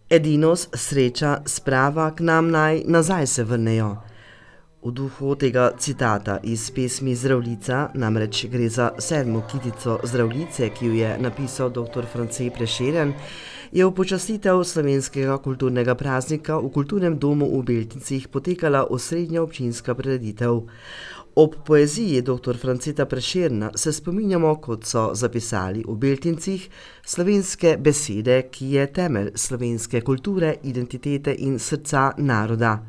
Edinost, sreča, sprava k nam naj nazaj se vrnejo. V duhu tega citata iz pesmi Zdravljica, namreč gre za 7. kitico Zdravljice, ki jo je napisal dr. France Prešeren, je v počastitev slovenskega kulturnega praznika v Kulturnem domu v Beltincih potekala osrednja občinska prireditev. Ob poeziji dr. Franceta Prešerna se spominjamo, kot so zapisali v Beltincih, slovenske besede, ki je temelj slovenske kulture, identitete in srca naroda.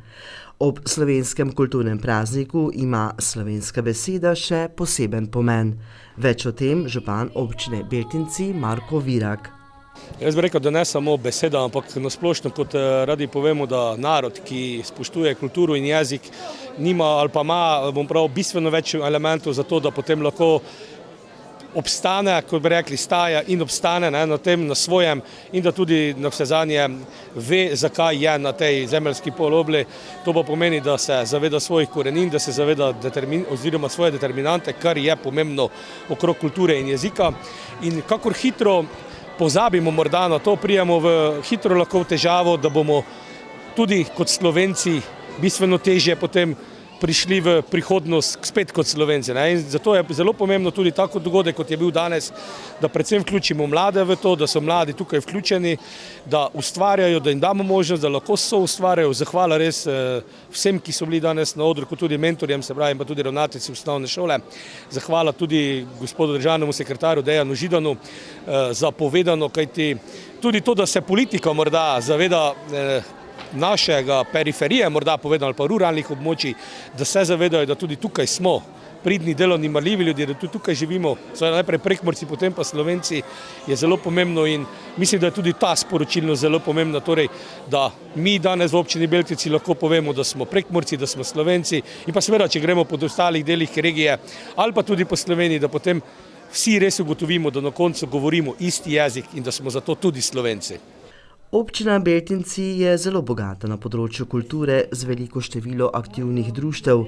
Ob slovenskem kulturnem prazniku ima slovenska beseda še poseben pomen. Več o tem župan občine Beltinci Marko Virak. Jaz bi rekel, da ne samo beseda, ampak nasplošno, kot radi povemo, da narod, ki spoštuje kulturo in jezik, nima ali pa ima, bistveno več elementov za to, da potem lahko obstane, kot bi rekli, staja in obstane na tem, na svojem, in da tudi na vsezadnje ve, zakaj je na tej zemeljski polobli. To pa pomeni, da se zaveda svojih korenin, da se zaveda oziroma svoje determinante, kar je pomembno okrog kulture in jezika. In kakor hitro pozabimo morda na to, prijemo v hitro lahko v težavo, da bomo tudi kot Slovenci bistveno težje potem prišli v prihodnost spet kot Slovenci. In zato je zelo pomembno tudi tako dogodek, kot je bil danes, da predvsem vključimo mlade v to, da so mladi tukaj vključeni, da ustvarjajo, da jim damo možnost, da lahko soustvarjajo. Zahvala res vsem, ki so bili danes na odru, kot tudi mentorjem, se pravi, pa tudi ravnateljici osnovne šole. Zahvala tudi gospodu državnemu sekretarju Dejanu Židanu za povedano, kajti tudi to, da se politika morda zaveda našega periferije, morda povedano, ali pa ruralnih območij, da se zavedajo, da tudi tukaj smo pridni, delovni, marljivi ljudje, da tudi tukaj živimo, najprej Prekmurci, potem pa Slovenci, je zelo pomembno in mislim, da je tudi ta sporočilnost zelo pomembna, torej, da mi danes v občini Beltinci lahko povemo, da smo Prekmurci, da smo Slovenci in pa seveda, če gremo po ostalih delih regije ali pa tudi po Sloveniji, da potem vsi res ugotovimo, da na koncu govorimo isti jezik in da smo zato tudi Slovenci. Občina Beltinci je zelo bogata na področju kulture z veliko število aktivnih društev,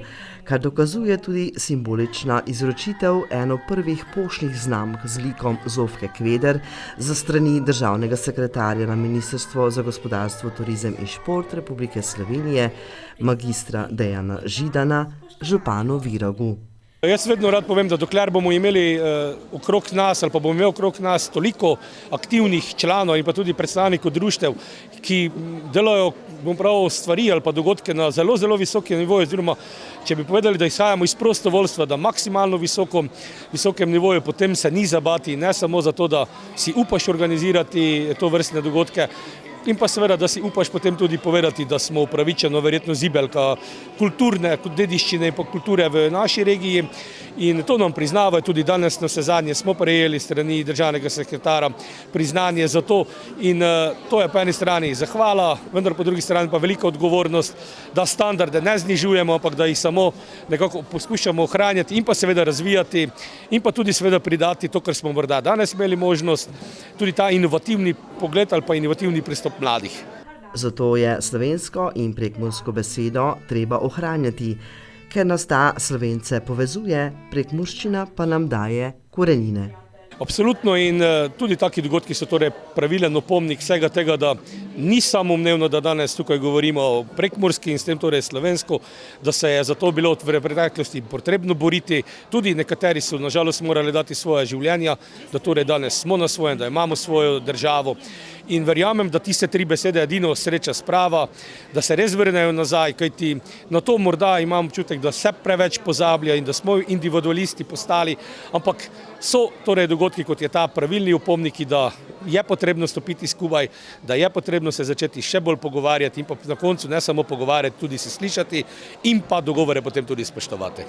kar dokazuje tudi simbolična izročitev eno prvih poštnih znamk z likom Zofke Kveder za strani državnega sekretarja na Ministrstvo za gospodarstvo, turizem in šport Republike Slovenije, magistra Dejana Židana, županu Viragu. Jaz vedno rad povem, da dokler bomo imeli okrog nas ali pa bomo imeli okrog nas toliko aktivnih članov in pa tudi predstavnikov društev, ki delajo stvari ali pa dogodke na zelo, zelo visokem nivoju, oziroma če bi povedali, da izhajamo iz prostovoljstva, da maksimalno visokem nivoju, potem se ni zabati, ne samo zato, da si upaš organizirati to vrstne dogodke, in pa seveda, da si upaš potem tudi povedati, da smo upravičeno verjetno zibelka kulturne dediščine in pa kulture v naši regiji in to nam priznavajo. Tudi danes na vsezadnje smo prejeli strani državnega sekretara priznanje za to in to je po eni strani zahvala, vendar po drugi strani pa velika odgovornost, da standarde ne znižujemo, ampak da jih samo nekako poskušamo ohranjati in pa seveda razvijati in pa tudi seveda pridati to, kar smo morda danes imeli možnost, tudi ta inovativni pogled ali pa inovativni pristop mladih. Zato je slovensko in prekmursko besedo treba ohranjati, ker nas ta Slovence povezuje, prekmurščina pa nam daje korenine. Absolutno in tudi taki dogodki so torej pravilen opomnik vsega tega, da ni samoumevno, da danes tukaj govorimo o prekmurski in s tem torej slovensko, da se je za to bilo v preteklosti potrebno boriti. Tudi nekateri so nažalost morali dati svoje življenja, da torej danes smo na svojem, da imamo svojo državo. In verjamem, da tiste 3 besede, edino sreča, sprava, da se res vrnejo nazaj, kajti na to morda imam občutek, da se preveč pozablja in da smo individualisti postali, ampak so torej dogodki, kot je ta pravilni opomniki, da je potrebno stopiti skupaj, da je potrebno se začeti še bolj pogovarjati in pa na koncu ne samo pogovarjati, tudi se slišati in pa dogovore potem tudi spoštovati.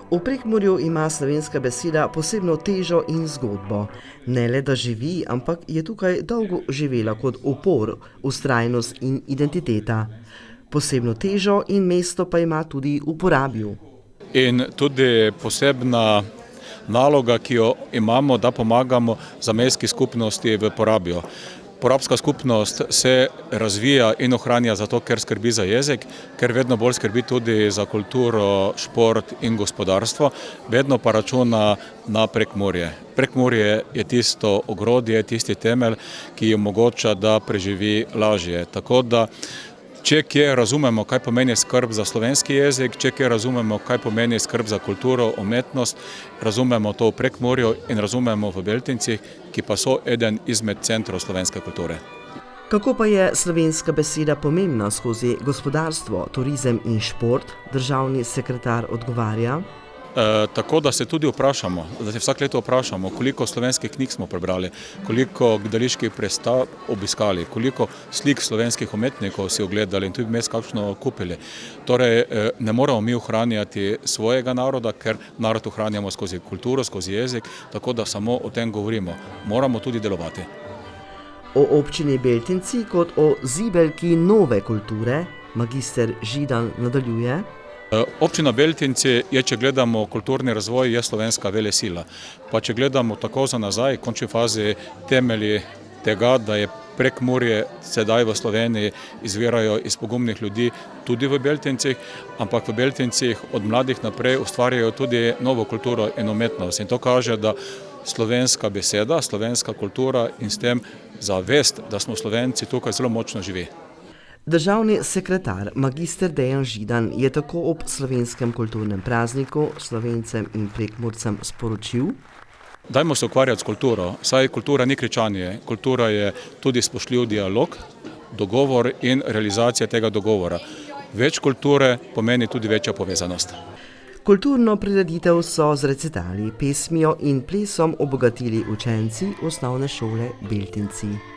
V Prekmurju ima slovenska beseda posebno težo in zgodbo. Ne le, da živi, ampak je tukaj dolgo živela kot upor, vztrajnost in identiteta. Posebno težo in mesto pa ima tudi v Porabju. In tudi posebna naloga, ki jo imamo, da pomagamo zamejski skupnosti v Porabju. porabska skupnost se razvija in ohranja zato, ker skrbi za jezik, ker vedno bolj skrbi tudi za kulturo, šport in gospodarstvo, vedno pa računa na Prekmurje. Prekmurje je tisto ogrodje, tisti temelj, ki omogoča, da preživi lažje. Tako da, če kje razumemo, kaj pomeni skrb za slovenski jezik, če kje razumemo, kaj pomeni skrb za kulturo, umetnost, razumemo to v Prekmurju in razumemo v Beltincih, ki pa so eden izmed centrov slovenske kulture. Kako pa je slovenska beseda pomembna skozi gospodarstvo, turizem in šport, državni sekretar odgovarja? Tako da se tudi vprašamo, da se vsak leto vprašamo, koliko slovenskih knjig smo prebrali, koliko gledaliških predstav obiskali, koliko slik slovenskih umetnikov si ogledali in tudi mes kakšno kupili. Torej, ne moramo mi ohranjati svojega naroda, ker narod ohranjamo skozi kulturo, skozi jezik, tako da samo o tem govorimo. Moramo tudi delovati. O občini Beltinci kot o zibelki nove kulture magister Židan nadaljuje. Občina Beltinci je, če gledamo kulturni razvoj, je slovenska velesila. Pa če gledamo tako za nazaj, v končni fazi temelji tega, da je Prekmurje sedaj v Sloveniji izvirajo iz pogumnih ljudi tudi v Beltincih, ampak v Beltincih od mladih naprej ustvarjajo tudi novo kulturo in umetnost. In to kaže, da slovenska beseda, slovenska kultura in s tem zavest, da smo Slovenci tukaj zelo močno živi. Državni sekretar magister Dejan Židan je tako ob slovenskem kulturnem prazniku Slovencem in Prekmurcem sporočil: Dajmo se ukvarjati s kulturo, saj kultura ni kričanje, kultura je tudi spoštljiv dialog, dogovor in realizacija tega dogovora. Več kulture pomeni tudi večja povezanost. Kulturno prireditev so z recitali, pesmijo in plesom obogatili učenci osnovne šole Beltinci.